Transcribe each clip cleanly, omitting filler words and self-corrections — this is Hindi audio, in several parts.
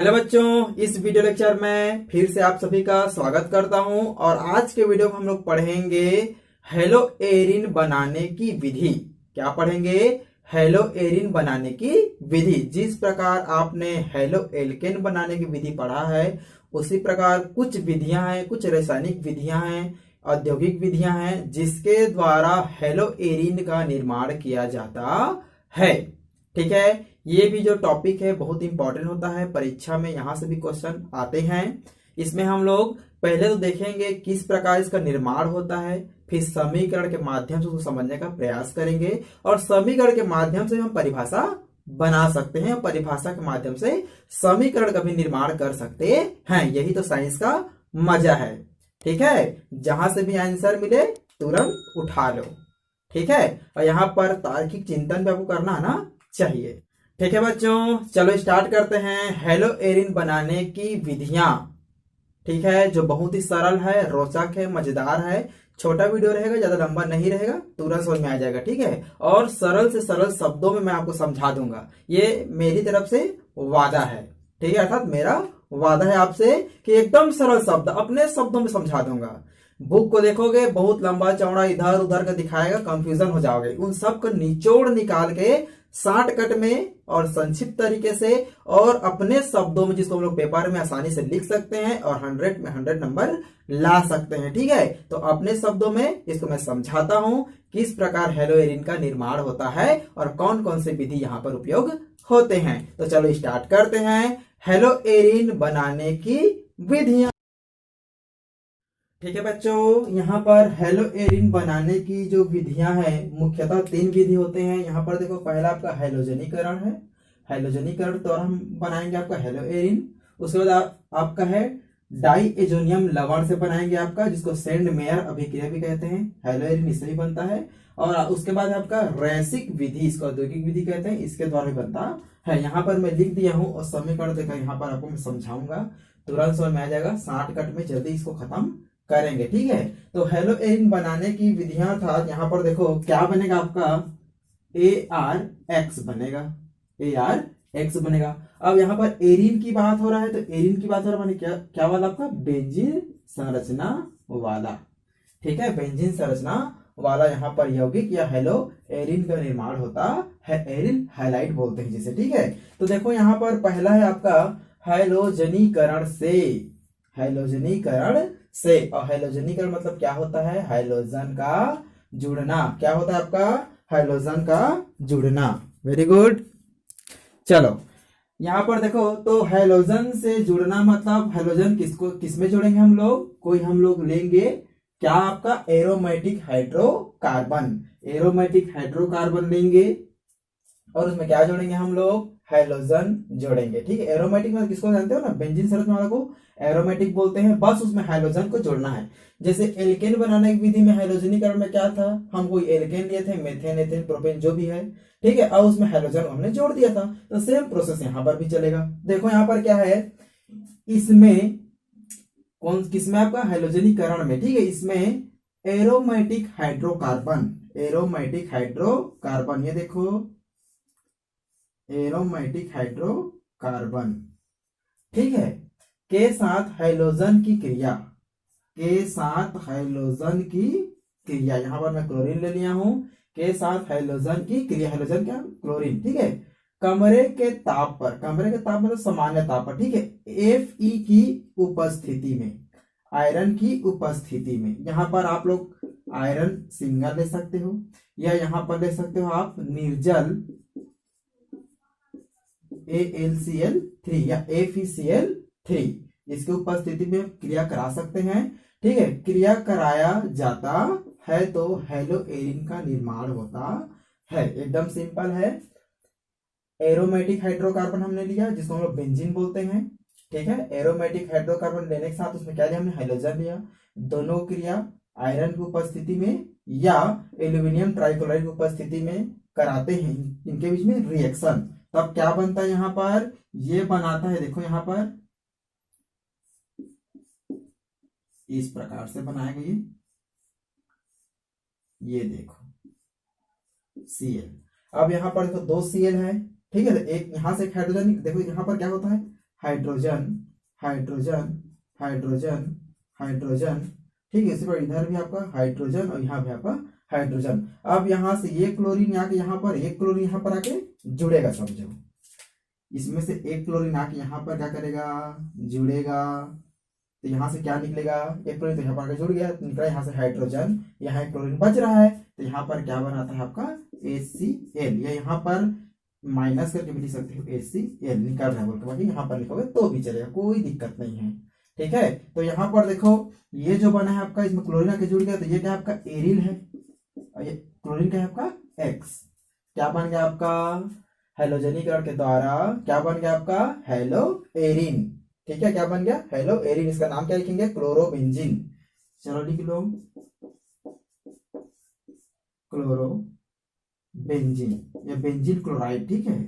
हेलो बच्चों, इस वीडियो लेक्चर में फिर से आप सभी का स्वागत करता हूं। और आज के वीडियो में हम लोग पढ़ेंगे हेलो एरिन बनाने की विधि। क्या पढ़ेंगे? हेलो एरिन बनाने की विधि। जिस प्रकार आपने हेलो एल्केन बनाने की विधि पढ़ा है, उसी प्रकार कुछ विधियां हैं, कुछ रासायनिक विधियां हैं, औद्योगिक विधियां हैं, जिसके द्वारा हेलो एरिन का निर्माण किया जाता है। ठीक है। ये भी जो टॉपिक है बहुत इंपॉर्टेंट होता है, परीक्षा में यहाँ से भी क्वेश्चन आते हैं। इसमें हम लोग पहले तो देखेंगे किस प्रकार इसका निर्माण होता है, फिर समीकरण के माध्यम से उसको समझने का प्रयास करेंगे, और समीकरण के माध्यम से हम परिभाषा बना सकते हैं, और परिभाषा के माध्यम से समीकरण का भी निर्माण कर सकते हैं। यही तो साइंस का मजा है। ठीक है। जहां से भी आंसर मिले तुरंत उठा लो। ठीक है। और यहाँ पर तार्किक चिंतन भी आपको करना है ना चाहिए। ठीक है बच्चों, चलो स्टार्ट करते हैं हेलो एरिन बनाने की विधियां। ठीक है, जो बहुत ही सरल है, रोचक है, मजेदार है। छोटा वीडियो रहेगा, ज्यादा लंबा नहीं रहेगा, तुरंत समझ में आ जाएगा। ठीक है। और सरल से सरल शब्दों में मैं आपको समझा दूंगा, ये मेरी तरफ से वादा है। ठीक है, अर्थात मेरा वादा है आपसे कि एकदम सरल शब्द अपने शब्दों में समझा दूंगा। बुक को देखोगे बहुत लंबा चौड़ा इधर उधर का दिखाएगा, कंफ्यूजन हो जाओगे। उन सब को निचोड़ निकाल के शॉर्टकट में और संक्षिप्त तरीके से और अपने शब्दों में, जिसको हम लोग पेपर में आसानी से लिख सकते हैं और 100 में 100 नंबर ला सकते हैं। ठीक है। तो अपने शब्दों में इसको मैं समझाता हूं किस प्रकार हेलो एरिन का निर्माण होता है और कौन कौन से विधि यहाँ पर उपयोग होते हैं। तो चलो स्टार्ट करते हैं हेलो एरिन बनाने की विधियां। ठीक है बच्चों, यहाँ पर हेलो एरिन बनाने की जो विधियां हैं, मुख्यतः 3 विधि होते हैं। यहाँ पर देखो, पहला आपका हैलोजनीकरण है। हैलोजनीकरण तो हम बनाएंगे आपका हेलो एरिन। उसके बाद आपका है डाई एजोनियम लवण से बनाएंगे आपका, जिसको सेंड मेयर अभिक्रिया भी कहते हैं। हेलो एरिन इससे भी बनता है। और उसके बाद आपका रैसिक विधि, इसको औद्योगिक विधि कहते हैं, इसके द्वारा भी बनता है। यहाँ पर मैं लिख दिया हूँ और समीकरण देखा, यहाँ पर आपको मैं समझाऊंगा, तुरंत समझ में आ जाएगा। शॉर्टकट में जल्दी इसको खत्म करेंगे। ठीक है। तो हेलो एरिन बनाने की विधियां था, यहाँ पर देखो क्या बनेगा आपका, AR-X बनेगा। AR-X बनेगा। अब यहाँ पर एरिन की बात हो रहा है, तो एरिन की बात हो रहा है माने क्या क्या वाला आपका, बेंजीन संरचना वाला। ठीक है, बेंजीन संरचना वाला यहाँ पर यौगिक या हेलो एरिन का निर्माण होता है। एरिन हैलाइड बोलते हैं जिसे। ठीक है। तो देखो यहाँ पर पहला है आपका हैलोजनीकरण से। हैलोजनीकरण से, और हैलोजनीकरण मतलब क्या होता है, हाइड्रोजन का जुड़ना। क्या होता है आपका, हाइड्रोजन का जुड़ना। Very good. चलो यहाँ पर देखो, तो हाइड्रोजन से जुड़ना मतलब हाइड्रोजन किसको किसमें जोड़ेंगे हम लोग, कोई हम लोग लेंगे क्या आपका एरोमेटिक हाइड्रोकार्बन। एरोमेटिक हाइड्रोकार्बन लेंगे और उसमें क्या जोड़ेंगे हम लोग, हाइड्रोजन जोड़ेंगे। ठीक है। एरोमेटिक मतलब किसको जानते हो ना, बेंजीन संरचना वाला को एरोमेटिक बोलते हैं। बस उसमें हाइड्रोजन को जोड़ना है। जैसे एल्केन बनाने की विधि में हाइड्रोजनीकरण में क्या था, हम कोई एल्केन लिए थे, मेथेन एथेन प्रोपेन जो भी है। ठीक है। अब उसमें हाइड्रोजन हमने जोड़ दिया था, तो सेम प्रोसेस यहाँ पर भी चलेगा। देखो यहाँ पर क्या है, इसमें कौन किसमें आपका हाइड्रोजनीकरण में। ठीक है। इसमें एरोमेटिक हाइड्रोकार्बन, एरोमेटिक हाइड्रोकार्बन, ये देखो एरोमेटिक हाइड्रोकार्बन, ठीक है, के साथ हाइड्रोजन की क्रिया, के साथ हाइड्रोजन की क्रिया। यहां पर मैं क्लोरीन ले लिया हूं, के साथ हाइड्रोजन की क्रिया। हाइड्रोजन क्या, क्लोरीन। ठीक है। कमरे के ताप पर, कमरे के ताप मतलब सामान्य ताप पर। ठीक है। Fe की उपस्थिति में, आयरन की उपस्थिति में, यहां पर आप लोग आयरन सिंगल ले सकते हो, या यहां पर ले सकते हो आप निर्जल AlCl3 या FeCl3, इसकी उपस्थिति में क्रिया करा सकते हैं। ठीक है। क्रिया कराया जाता है तो हेलो एरिन का निर्माण होता है। एकदम सिंपल है। एरोमेटिक हाइड्रोकार्बन हमने लिया, जिसको हम लोग बेंजीन बोलते हैं। ठीक है। एरोमेटिक हाइड्रोकार्बन लेने के साथ उसमें क्या लिया हमने, हाइड्रोजन लिया। दोनों क्रिया आयरन की उपस्थिति में या एल्यूमिनियम ट्राइक्लोराइड की उपस्थिति में कराते हैं, इनके बीच में रिएक्शन। तब क्या बनता है यहां पर, ये बनाता है, देखो यहां पर इस प्रकार से बनाएगा ये देखो Cl। अब यहां पर देखो 2 Cl है। ठीक है। एक यहां से एक हाइड्रोजन, देखो यहां पर क्या होता है, हाइड्रोजन हाइड्रोजन हाइड्रोजन हाइड्रोजन। ठीक है, इसी पर इधर भी आपका हाइड्रोजन और यहाँ भी आपका हाइड्रोजन। अब यहाँ से ये क्लोरीन आके यहाँ पर, एक क्लोरीन यहाँ पर आके जुड़ेगा, समझो इसमें से एक क्लोरीन आके यहाँ पर क्या करेगा, जुड़ेगा। तो यहाँ से क्या निकलेगा, एक क्लोरीन तो यहाँ पर आके जुड़ गया, तो निकला यहाँ से हाइड्रोजन, यहाँ एक क्लोरीन बच रहा है, तो यहाँ पर क्या बनाता है आपका HCl, या यहाँ पर माइनस करके भी लिख सकते हो HCl निकल रहा है बोल के, बाकी यहाँ पर लिखोगे तो भी चलेगा, कोई दिक्कत नहीं है। ठीक है, तो यहाँ पर देखो ये जो बना है आपका, इसमें क्लोरीन आके जुड़ गया, तो ये क्या आपका एरिल है, और ये क्लोरीन क्या है आपका X। क्या बन गया आपका, हेलोजनीकरण के द्वारा क्या बन गया आपका, हेलो एरिन। ठीक है, क्या बन गया, हेलो एरिन। इसका नाम क्या लिखेंगे, क्लोरोबेंजीन। चलो लिख लो क्लोरोबेंजीन या बेंजीन क्लोराइड। ठीक है,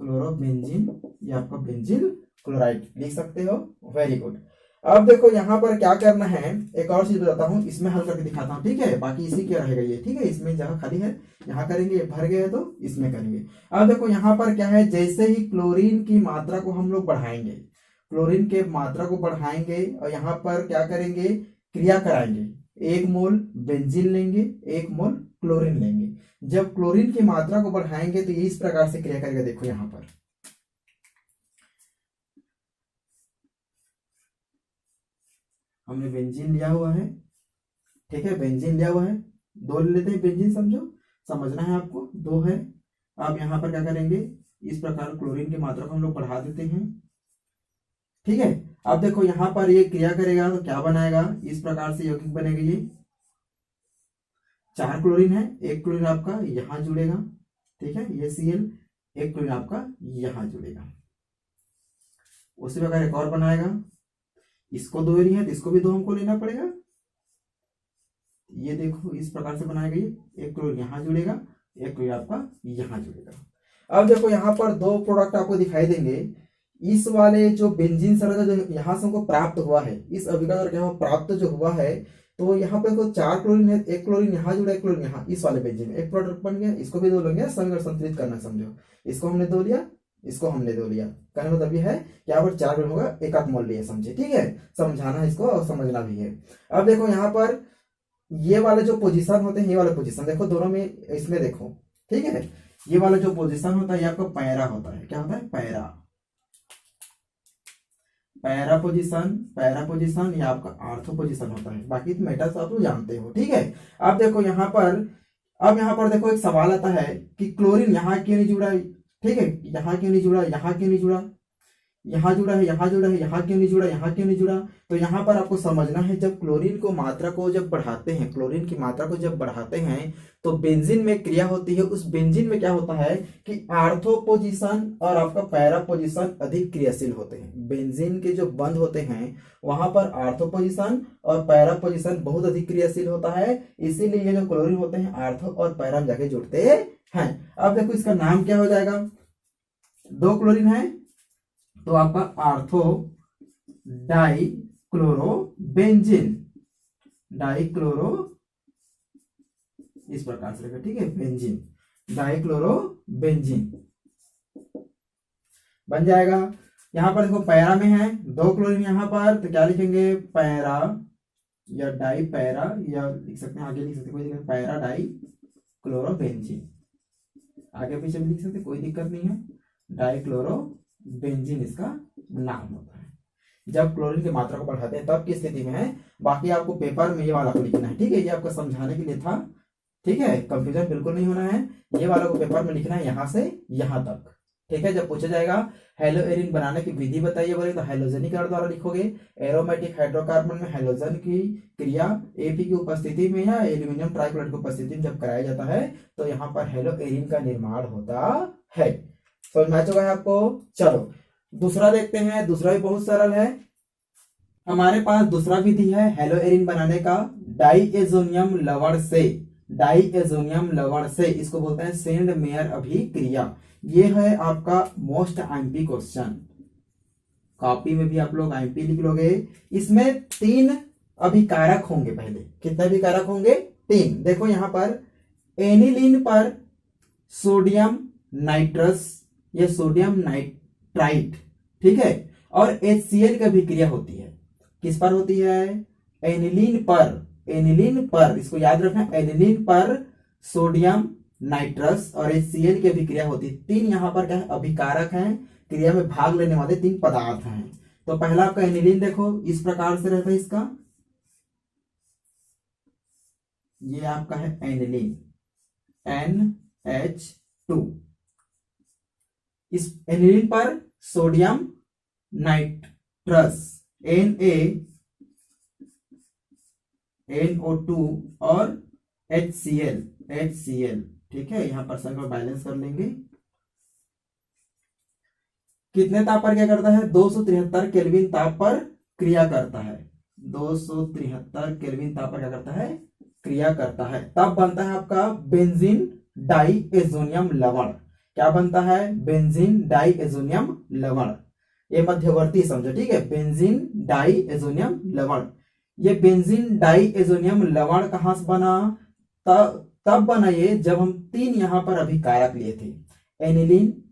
क्लोरोबेंजीन या आपका बेंजीन क्लोराइड लिख सकते हो, वेरी गुड। अब देखो यहाँ पर क्या करना है, एक और चीज बताता हूँ, इसमें हल करके दिखाता हूँ। ठीक है, बाकी इसी क्या रहेगा ये। ठीक है, इसमें जगह खाली है यहाँ करेंगे, भर गए तो इसमें करेंगे। अब देखो यहाँ पर क्या है, जैसे ही क्लोरीन की मात्रा को हम लोग बढ़ाएंगे, क्लोरीन के मात्रा को बढ़ाएंगे और यहाँ पर क्या करेंगे, क्रिया कराएंगे, 1 मोल बेंजीन लेंगे, 1 मोल क्लोरीन लेंगे। जब क्लोरीन की मात्रा को बढ़ाएंगे तो ये इस प्रकार से क्रिया करेगा। देखो यहाँ पर हमने बेंजीन लिया हुआ है। ठीक है, बेंजीन लिया हुआ है, 2 ले लेते हैं बेंजीन, समझो, समझना है आपको, 2 है। अब यहाँ पर क्या करेंगे, इस प्रकार क्लोरीन की मात्रा को हम लोग बढ़ा देते हैं। ठीक है, अब देखो यहाँ पर ये क्रिया करेगा तो क्या बनाएगा, इस प्रकार से यौगिक बनेगा। ये 4 क्लोरीन है, 1 क्लोरीन आपका यहाँ जुड़ेगा। ठीक है, ये Cl, 1 क्लोरीन आपका यहाँ जुड़ेगा। उसी प्रकार एक और बनाएगा, इसको 2 एरिया है तो इसको भी 2 हमको लेना पड़ेगा। ये देखो इस प्रकार से बनाएगा, ये 1 क्लोरीन यहाँ जुड़ेगा, 1 क्लोरीन आपका यहाँ जुड़ेगा। अब देखो यहाँ पर 2 प्रोडक्ट आपको दिखाई देंगे। इस वाले जो बेंजीन संरचना जो यहाँ से हमको प्राप्त हुआ है, इस अभिक्रिया द्वारा क्या प्राप्त जो हुआ है, तो यहाँ पे तो 4 क्लोरीन है, 1 क्लोरीन यहाँ जुड़ा, 1 क्लोरीन यहाँ, इस वाले बेंजीन में एक प्रोडक्ट बन गया। इसको भी 2 लेंगे, समीकरण संतुलित करना, समझो, इसको हमने 2 लिया, इसको हमने 2 लिया। कहने मतलब ये है कि यहाँ पर 4 ग्राम होगा, 1 मोल लिया, समझे। ठीक है, समझाना है इसको और समझना भी है। अब देखो यहाँ पर ये वाले जो पोजीशन होते हैं, ये वाले पोजीशन देखो दोनों में, इसमें देखो। ठीक है, ये वाला जो पोजीशन होता है ये आपका पैरा होता है। क्या होता है, para, para position, para position या आपका आर्थो पोजीशन होता है। बाकी तो मेटल्स आप लोग जानते हो। ठीक है, अब देखो यहाँ पर, अब यहाँ पर देखो एक सवाल आता है कि क्लोरीन यहाँ क्यों नहीं जुड़ा। ठीक है, यहाँ क्यों नहीं जुड़ा, यहाँ क्यों नहीं जुड़ा, यहाँ जुड़ा है, यहाँ जुड़ा है, यहाँ क्यों नहीं जुड़ा, यहाँ क्यों नहीं जुड़ा। तो यहाँ पर आपको समझना है, जब क्लोरीन को मात्रा को जब बढ़ाते हैं, क्लोरीन की मात्रा को जब बढ़ाते हैं तो बेंजीन में क्रिया होती है। उस बेंजीन में क्या होता है कि आर्थो पोजीशन और आपका पैरा पोजीशन अधिक क्रियाशील होते हैं। बेंजीन के जो बंध होते हैं वहां पर आर्थो पोजीशन और पैरा पोजीशन बहुत अधिक क्रियाशील होता है, इसीलिए ये जो क्लोरीन होते हैं आर्थो और पैरा में जाके जुड़ते हैं। अब देखो इसका नाम क्या हो जाएगा, 2 क्लोरीन है तो आपका आर्थो डाई क्लोरोबेंजीन, डाइक्लोरो इस प्रकार से रहेगा। ठीक है, बेंजीन, डाइक्लोरोबेंजीन बन जाएगा। यहां पर देखो पैरा में है 2 क्लोरीन यहाँ पर, तो क्या लिखेंगे, पैरा या डाई पैरा, या लिख सकते हैं, आगे लिख सकते हैं, कोई दिक्कत, पैरा डाई क्लोरोबेंजीन, आगे पीछे भी लिख सकते, कोई दिक्कत नहीं है। डाइक्लोरोबेंजीन इसका नाम होता है। जब क्लोरीन की मात्रा को बढ़ाते हैं तब की स्थिति में है। बाकी आपको पेपर में ये वाला को लिखना है। ठीक है, ये आपको समझाने के लिए था। ठीक है, कंफ्यूजन बिल्कुल नहीं होना है, ये वाला को पेपर में लिखना है यहां से यहां तक। ठीक है, जब पूछा जाएगा हेलो एरिन बनाने की विधि बताइए बोले तो हेलोजनीकरण द्वारा लिखोगे। एरोमेटिक हाइड्रोकार्बन में हेलोजन की क्रिया एपी की उपस्थिति में या एल्यूमिनियम ट्राइक्लोराइड की उपस्थिति में जब कराया जाता है तो यहाँ पर हेलो एरिन का निर्माण होता है। समझ में आ चुका है आपको। चलो दूसरा देखते हैं, दूसरा भी बहुत सरल है। हमारे पास दूसरा विधि है हेलो एरिन बनाने का, डाइएजोनियम लवण से, डाइएजोनियम लवण से, इसको बोलते हैं सेंड मेयर अभिक्रिया। ये है आपका मोस्ट आईएमपी क्वेश्चन, कॉपी में भी आप लोग आईएमपी लिख लोगे। इसमें 3 अभिकारक होंगे। पहले कितने अभिकारक होंगे, 3। देखो यहां पर एनिलीन पर सोडियम नाइट्रस या सोडियम नाइट्राइट, ठीक है। और HCl की भी क्रिया होती है, किस पर होती है? एनिलीन पर। एनिलीन पर, इसको याद रखना, एनिलीन पर सोडियम नाइट्रस और HCl की अभिक्रिया होती है। तीन यहाँ पर क्या है? अभिकारक हैं, क्रिया में भाग लेने वाले तीन पदार्थ हैं। तो पहला आपका एनिलीन देखो इस प्रकार से रहता है इसका, ये आपका है एनिलीन NH2। इस एनिलीन पर सोडियम नाइट्रस NaNO2 और HCl, ठीक है। यहां पर संख्या बैलेंस कर लेंगे। कितने ताप पर क्या करता है? 273 केल्विन ताप पर क्रिया करता है। 273 केल्विन ताप पर क्या करता है? क्रिया करता है। तब बनता है आपका बेंजीन डाइएजोनियम लवण। क्या बनता है? बेंजीन डाइएजोनियम लवण। ये मध्यवर्ती समझो, ठीक है। बेंजीन डाइएजोनियम लवण। ये बेंजीन डाइएजोनियम लवण कहां से बना? तब बना ये जब हम तीन यहां पर अभिकारक लिए थे, एनिलीन,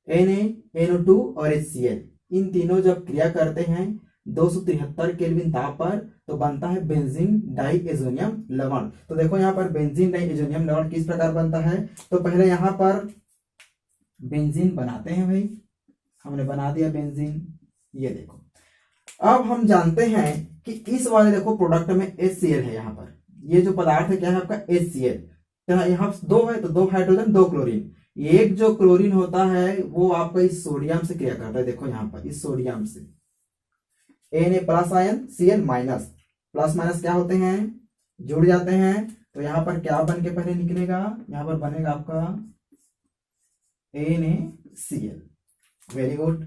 NaNO2 और HCl। इन तीनों जब क्रिया करते हैं 273 केल्विन ताप पर, तो बनता है बेंजीन डाइएजोनियम लवण। तो देखो यहाँ पर बेंजीन डाइएजोनियम लवण किस प्रकार बनता है। तो पहले यहां पर बेंजीन बनाते हैं भाई, हमने बना दिया बेंजीन, ये देखो। अब हम जानते हैं कि इस वाले देखो प्रोडक्ट में HCl है। यहाँ पर ये जो पदार्थ है क्या है आपका? HCl। तो यहाँ दो है तो दो हाइड्रोजन दो क्लोरीन। एक जो क्लोरीन होता है वो आपका इस सोडियम से क्रिया करता है। देखो यहाँ पर इस सोडियम से Na plus ion Cl minus, plus minus क्या होते हैं? जुड़ जाते हैं। तो यहाँ पर क्या बन के पहले निकलेगा? यहाँ पर बनेगा आपका NaCl। वेरी गुड,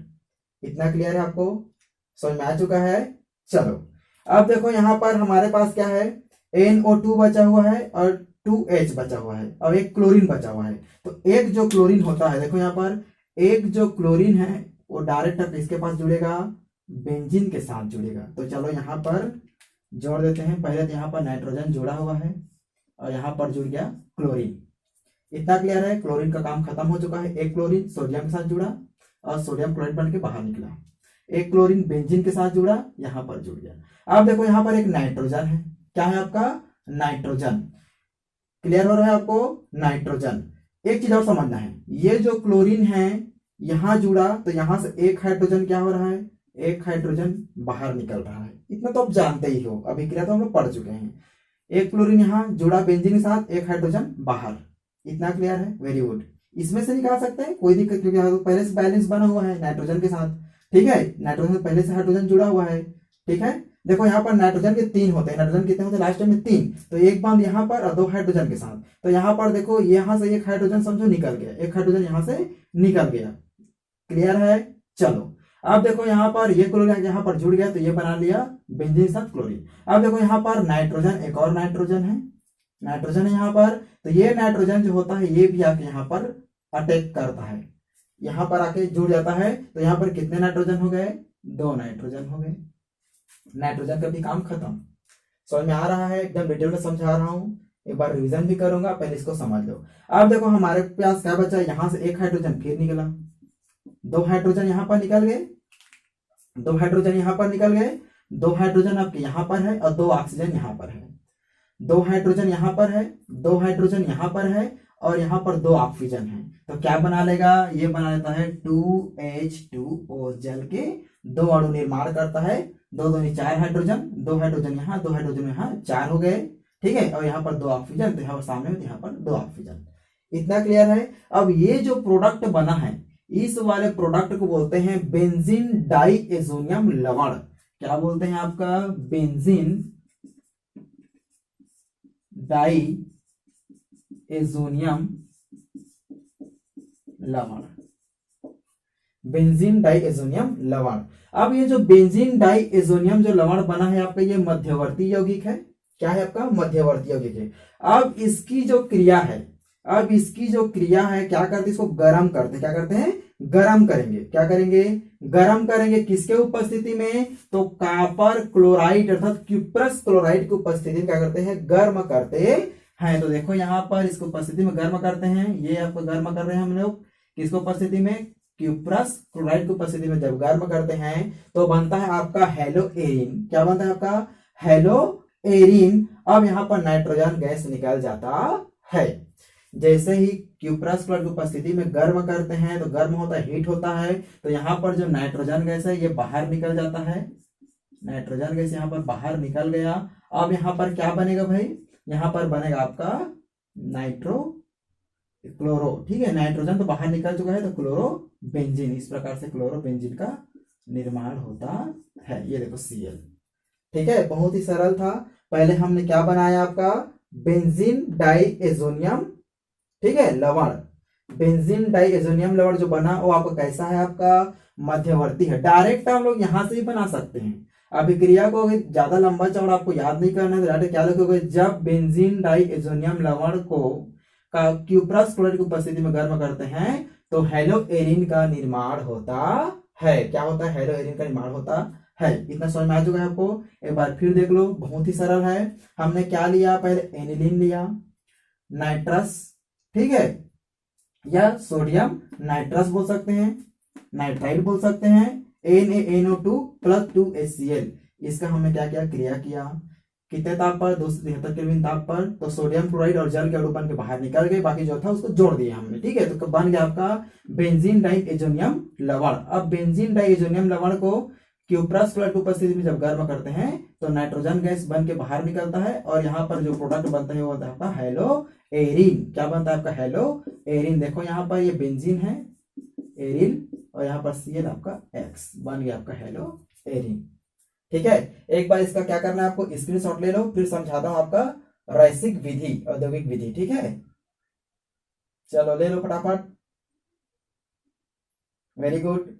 इतना क्लियर है आपको? समझ में आ चुका है? चलो अब देखो यहाँ पर हमारे पास क्या है? NO2 बचा हुआ है और 2H बचा हुआ है और एक क्लोरीन बचा हुआ है। तो एक जो क्लोरीन होता है, देखो यहाँ पर एक जो क्लोरीन है वो डायरेक्ट इसके पास जुड़ेगा, बेंजीन के साथ जुड़ेगा। तो चलो यहाँ पर जोड़ देते हैं। पहले तो यहाँ पर नाइट्रोजन जुड़ा हुआ है और यहाँ पर जुड़ गया क्लोरीन। इतना क्लियर है? क्लोरीन का काम खत्म हो चुका है। एक क्लोरीन सोडियम के साथ जुड़ा और सोडियम क्लोराइड बन के बाहर निकला। एक क्लोरीन बेंजीन के साथ जुड़ा, यहाँ पर जुड़ गया। अब देखो यहाँ पर एक नाइट्रोजन है। क्या है आपका? नाइट्रोजन। क्लियर हो रहा है आपको? नाइट्रोजन। एक चीज और समझना है, ये जो क्लोरीन है यहां जुड़ा तो यहां से एक हाइड्रोजन क्या हो रहा है? एक हाइड्रोजन बाहर निकल रहा है। इतना तो आप जानते ही हो, अभिक्रिया तो हम लोग पढ़ चुके हैं। एक क्लोरीन यहां जुड़ा बेंजीन के साथ, एक हाइड्रोजन बाहर। इतना क्लियर है? Very good. इसमें से निकाल सकते हैं, कोई दिक्कत, क्योंकि पहले से बैलेंस बना हुआ है नाइट्रोजन के साथ, ठीक है। नाइट्रोजन पहले से हाइड्रोजन जुड़ा हुआ है, ठीक है। देखो यहाँ पर नाइट्रोजन के तीन होते हैं। नाइट्रोजन कितने होते हैं? लास्ट में तीन। तो एक बांध यहाँ पर और दो हाइड्रोजन के साथ। तो यहाँ पर देखो यहाँ से एक हाइड्रोजन समझो निकल गया, एक हाइड्रोजन यहाँ से निकल गया। क्लियर है? चलो अब देखो यहाँ पर ये क्लोरीन यहाँ पर जुड़ गया तो ये बना लिया बेंजीन के साथ क्लोरीन। अब देखो यहाँ पर नाइट्रोजन, एक और नाइट्रोजन है, नाइट्रोजन है यहाँ पर। तो ये नाइट्रोजन जो होता है ये भी आके यहाँ पर अटैक करता है, यहाँ पर आके जुड़ जाता है। तो यहाँ पर कितने नाइट्रोजन हो गए? दो नाइट्रोजन हो गए। नाइट्रोजन का भी काम खत्म। समझ में आ रहा है? एकदम डिटेल में समझा रहा हूं, एक बार रिवीजन भी करूंगा, पहले इसको समझ लो। अब देखो हमारे पास क्या बचा? यहां से एक हाइड्रोजन फिर निकला, दो हाइड्रोजन यहां पर निकल गए, दो हाइड्रोजन यहां पर निकल गए, दो हाइड्रोजन आपके यहां पर है और दो ऑक्सीजन यहां पर है। दो हाइड्रोजन यहां पर है, दो हाइड्रोजन यहां पर है और यहां पर दो ऑक्सीजन है। तो क्या बना लेगा? ये बना लेता है 2H2O, जल के दो अणु निर्माण करता है। दो दूनी चार हाइड्रोजन, दो हाइड्रोजन यहाँ, दो हाइड्रोजन यहाँ, चार हो गए, ठीक है। और यहाँ पर दो ऑक्सीजन, तो यहाँ सामने में यहाँ पर दो ऑक्सीजन। इतना क्लियर है? अब ये जो प्रोडक्ट बना है इस वाले प्रोडक्ट को बोलते हैं बेंजीन डाइएजोनियम लवण। क्या बोलते हैं आपका? बेंजीन डाइएजोनियम लवण, बेंजीन डाइएजोनियम लवण। अब ये जो बेंजीन डाइएजोनियम जो लवण बना है आपका, ये मध्यवर्ती यौगिक है। क्या है आपका? मध्यवर्ती यौगिक है। अब इसकी जो क्रिया है, अब इसकी जो क्रिया है क्या करते हैं? इसको गर्म करते हैं। क्या करते हैं? गर्म करेंगे। क्या करेंगे? गर्म करेंगे। किसके उपस्थिति में? तो कॉपर क्लोराइड अर्थात क्यूप्रस क्लोराइड की उपस्थिति में क्या करते हैं? गर्म करते हैं। तो देखो यहाँ पर इसको उपस्थिति में गर्म करते हैं। ये आपको गर्म कर रहे हैं हम लोग किसको उपस्थिति में? क्यूप्रस क्लोराइड की उपस्थिति में जब गर्म करते हैं तो बनता है आपका हेलो एरिन। क्या बनता है आपका? Hello Erin. अब यहाँ पर नाइट्रोजन गैस निकल जाता है। जैसे ही क्यूप्रस क्लोराइड की उपस्थिति में गर्म करते हैं तो गर्म होता है, हीट होता है, तो यहाँ पर जो नाइट्रोजन गैस है ये बाहर निकल जाता है। नाइट्रोजन गैस यहाँ पर बाहर निकल गया। अब यहाँ पर क्या बनेगा भाई? यहाँ पर बनेगा आपका नाइट्रो क्लोरो। ठीक है, नाइट्रोजन तो बाहर निकल चुका है तो क्लोरो बेंजीन। इस प्रकार से क्लोरो बेंजीन का निर्माण होता है। ये देखो Cl। ठीक है, बहुत ही सरल था। पहले हमने क्या बनाया आपका? बेंजीन डाइएजोनियम, ठीक है, लवण। बेंजीन डाइएजोनियम लवण जो बना वो आपका कैसा है? आपका मध्यवर्ती है। डायरेक्ट हम लोग यहां से ही बना सकते हैं। अभिक्रिया को ज्यादा लंबा चौड़ा आपको याद नहीं करना है तो डायरेक्ट क्या लिखोगे? जब बेंजीन डाइएजोनियम लवण को का क्यूप्रस क्लोराइड की उपस्थिति में गर्म करते हैं तो हेलो एरिन का निर्माण होता है। क्या होता है? हेलो एरिन का निर्माण होता है। इतना समझ में आ चुका है आपको? एक बार फिर देख लो, बहुत ही सरल है। हमने क्या लिया? पहले एनिलीन लिया, नाइट्रस, ठीक है, या सोडियम नाइट्रस बोल सकते हैं, नाइट्राइल बोल सकते हैं, NaNO2 प्लस 2HCl। इसका हमने क्या किया? क्रिया किया। कितने ताप पर? 273 केल्विन ताप पर। तो सोडियम क्लोराइड और जल के अणु बन के बाहर निकल गए, बाकी जो था उसको जोड़ दिया हमने। ठीक है, तो बन गया आपका बेंजीन डाइएजोनियम लवण। अब बेंजीन डाइएजोनियम लवण को क्यूप्रस क्लोराइड की उपस्थिति में जब गर्म करते हैं तो नाइट्रोजन गैस बन के बाहर निकलता है और यहाँ पर जो प्रोडक्ट बनता है वो बनता है आपका हेलो एरिन। क्या बनता है आपका? Hello Erin. देखो यहाँ पर ये बेंजीन है, एरिन, और यहाँ पर Cl आपका X बन गया आपका हेलो एरिन। ठीक है, एक बार इसका क्या करना है आपको? स्क्रीनशॉट ले लो, फिर समझाता हूं आपका रैसिक विधि, औद्योगिक विधि। ठीक है, चलो ले लो फटाफट। Very good.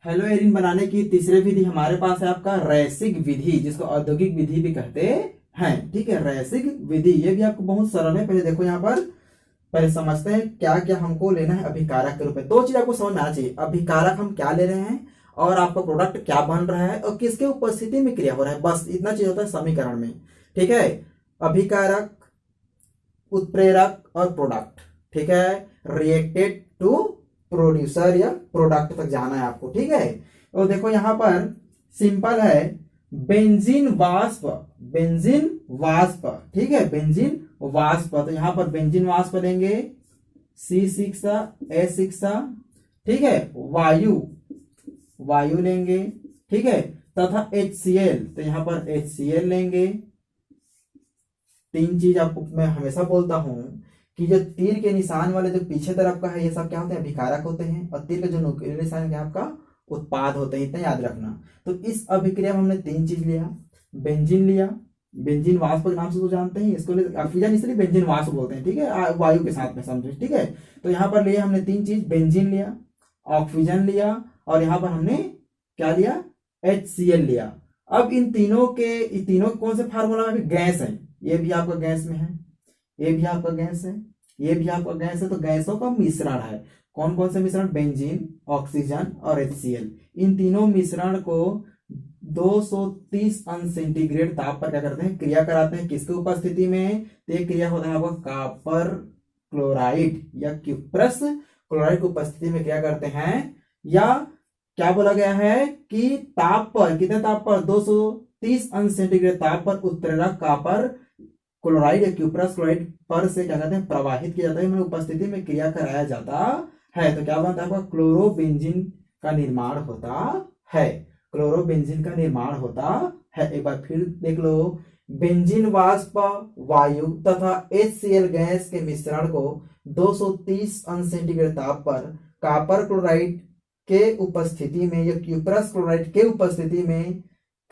हेलो एरिन बनाने की तीसरी विधि हमारे पास है आपका रैसिक विधि, जिसको औद्योगिक विधि भी कहते हैं। ठीक है, रैसिक विधि ये भी आपको बहुत सरल है। पहले देखो यहाँ पर, पहले समझते हैं क्या क्या हमको लेना है अभिकारक के रूप में। दो चीज आपको समझ में आना चाहिए, अभिकारक हम क्या ले रहे हैं और आपका प्रोडक्ट क्या बन रहा है और किसके उपस्थिति में क्रिया हो रहा है, बस इतना चीज होता है समीकरण में। ठीक है, अभिकारक, उत्प्रेरक और प्रोडक्ट। ठीक है, रिएक्टेड टू प्रोड्यूसर या प्रोडक्ट तक जाना है आपको। ठीक है, और देखो यहां पर सिंपल है, बेंजीन वाष्प, बेंजीन वाष्प। ठीक है, बेंजीन वाष्प। तो यहां पर बेंजीन वाष्प लेंगे C6H6, ठीक है, वायु, वायु लेंगे, ठीक है, तथा HCl, तो यहां पर HCl लेंगे। तीन चीज आपको मैं हमेशा बोलता हूं कि जो तीर के निशान वाले जो पीछे तरफ का है ये सब क्या होते हैं? अभिकारक होते हैं, और तीर के जो नुकीले निशान क्या आपका? उत्पाद होते हैं। इतना याद रखना। तो इस अभिक्रिया में हमने तीन चीज लिया, बेंजीन लिया, बेंजीन वाष्प के नाम से तो जानते हैं इसको, ऑक्सीजन इसलिए बेंजीन वाष्प बोलते हैं। ठीक है, वायु के साथ में समझो। ठीक है, तो यहाँ पर लिया हमने तीन चीज, बेंजीन लिया, ऑक्सीजन लिया, और यहाँ पर हमने क्या लिया? HCl लिया। अब इन तीनों कौन से फार्मूला में? गैस है, ये भी आपका गैस में है, ये भी आपका गैस है, ये भी आपका गैस है। तो गैसों का मिश्रण है। कौन कौन से मिश्रण? बेंजीन, ऑक्सीजन और HCl। इन तीनों मिश्रण को 230 अंश सेंटीग्रेड ताप पर क्या करते हैं? क्रिया कराते हैं। किसकी उपस्थिति में? तो ये क्रिया होता है आपका कॉपर क्लोराइड या क्यूप्रस क्लोराइड की उपस्थिति में क्रिया करते हैं। या क्या बोला गया है कि ताप पर, कितने ताप पर? 230 अंश सेंटीग्रेड ताप पर उत्प्रेरक कॉपर क्लोराइड या क्यूप्रस क्लोराइड पर से क्या कहते हैं? प्रवाहित किया जाता है, मतलब उपस्थिति में क्रिया कराया जाता है। तो क्या बनता है आपका? क्लोरोबेंजीन का निर्माण होता है, क्लोरोबेंजीन का निर्माण होता है। एक बार फिर देख लो, बेंजीन वाष्प, वायु तथा HCl गैस के मिश्रण को 230 अंश सेंटीग्रेड ताप पर कॉपर क्लोराइड के उपस्थिति में या क्यूप्रस क्लोराइड के उपस्थिति में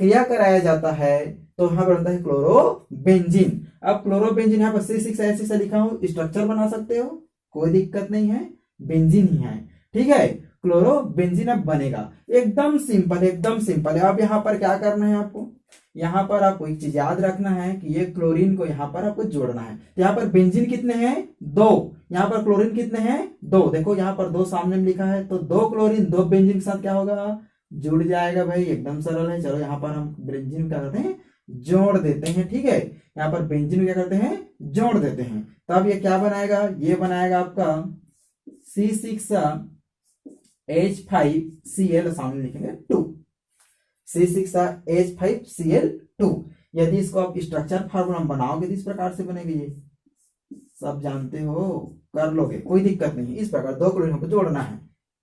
क्रिया कराया जाता है। तो यहां पर बनता है क्लोरोबेंजीन। अब क्लोरोबेंजीन यहाँ पर C6H6 लिखा हूं, स्ट्रक्चर बना सकते हो, कोई दिक्कत नहीं है, बेंजीन ही है। ठीक है, क्लोरोबेंजीन अब बनेगा। एकदम सिंपल, एकदम सिंपल है। अब यहाँ पर क्या करना है आपको? यहाँ पर आपको एक चीज याद रखना है कि ये क्लोरीन को यहाँ पर आपको जोड़ना है। तो यहाँ पर बेंजीन कितने हैं? 2। यहाँ पर क्लोरीन कितने हैं? 2। देखो यहाँ पर 2 सामने में लिखा है, तो 2 क्लोरीन 2 बेंजीन के साथ क्या होगा? जुड़ जाएगा भाई, एकदम सरल है। चलो यहाँ पर हम बेंजीन क्या करते हैं? जोड़ देते हैं। ठीक है, यहाँ पर बेंजीन क्या करते हैं? जोड़ देते हैं। तब ये क्या बनाएगा? ये बनाएगा आपका C6H6 H5Cl सामने लिखेंगे 2, C6H5Cl2। यदि इसको आप स्ट्रक्चर फार्मूला बनाओगे तो इस प्रकार से बनेगी, ये सब जानते हो, कर लोगे, कोई दिक्कत नहीं। इस प्रकार दो क्लोरीन को जोड़ना है।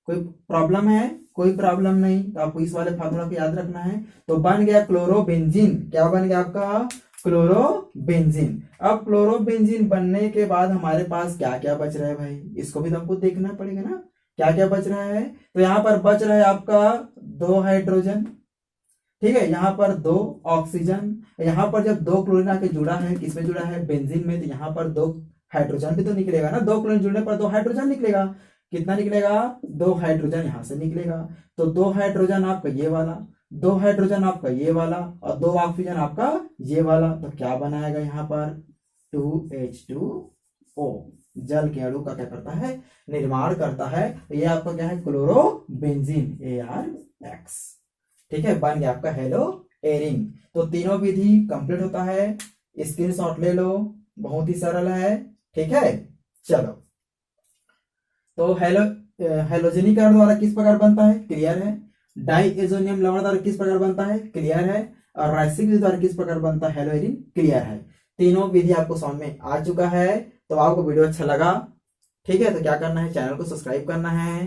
कोई प्रॉब्लम है? कोई प्रॉब्लम नहीं। तो आपको इस वाले फार्मूला को याद रखना है। तो बन गया क्लोरोबेंजीन। क्या बन गया आपका? क्लोरोबेंजीन। अब क्लोरोबेंजीन बनने के बाद हमारे पास क्या क्या बच रहा है भाई, इसको भी तो हमको देखना पड़ेगा ना, क्या क्या बच रहा है। तो यहाँ पर बच रहा है आपका 2 हाइड्रोजन, ठीक है, यहाँ पर 2 ऑक्सीजन। यहाँ पर जब 2 क्लोरीन आके जुड़ा है, किसमें जुड़ा है? बेंजीन में, तो यहाँ पर 2 हाइड्रोजन भी तो निकलेगा ना। 2 क्लोरीन जुड़ने पर 2 हाइड्रोजन निकलेगा। कितना निकलेगा? 2 हाइड्रोजन यहाँ से निकलेगा। तो 2 हाइड्रोजन आपका ये वाला, 2 हाइड्रोजन आपका ये वाला, और 2 ऑक्सीजन आपका ये वाला। तो क्या बनाएगा यहाँ पर? 2H2O। जल के अणु का क्या करता है? निर्माण करता है। तो ये आपका क्या है? Chlorobenzene, AR-X। ठीक है, बन गया आपका हेलो एरिन। तो तीनों विधि कंप्लीट होता है। स्क्रीनशॉट ले लो, बहुत ही सरल है। ठीक है, चलो। तो हेलोजनीकरण द्वारा किस प्रकार बनता है? क्लियर है। डाइएजोनियम लवण द्वारा किस प्रकार बनता है? क्लियर है। और रासायनिक विधि द्वारा किस प्रकार बनता है? हेलो एरिन, क्लियर है। तीनों विधि आपको समझ में आ चुका है। तो आपको वीडियो अच्छा लगा, ठीक है, तो क्या करना है? चैनल को सब्सक्राइब करना है,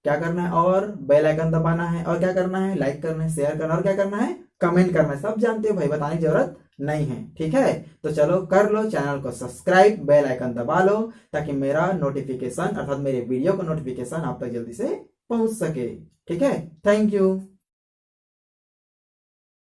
क्या करना है, और बेल आइकन दबाना है, और क्या करना है? लाइक करना है, शेयर करना है, और क्या करना है? कमेंट करना है। सब जानते हो भाई, बताने की जरूरत नहीं है। ठीक है, तो चलो कर लो, चैनल को सब्सक्राइब, बेल आइकन दबा लो, ताकि मेरा नोटिफिकेशन अर्थात मेरे वीडियो का नोटिफिकेशन आप तक जल्दी से पहुंच सके। ठीक है, थैंक यू।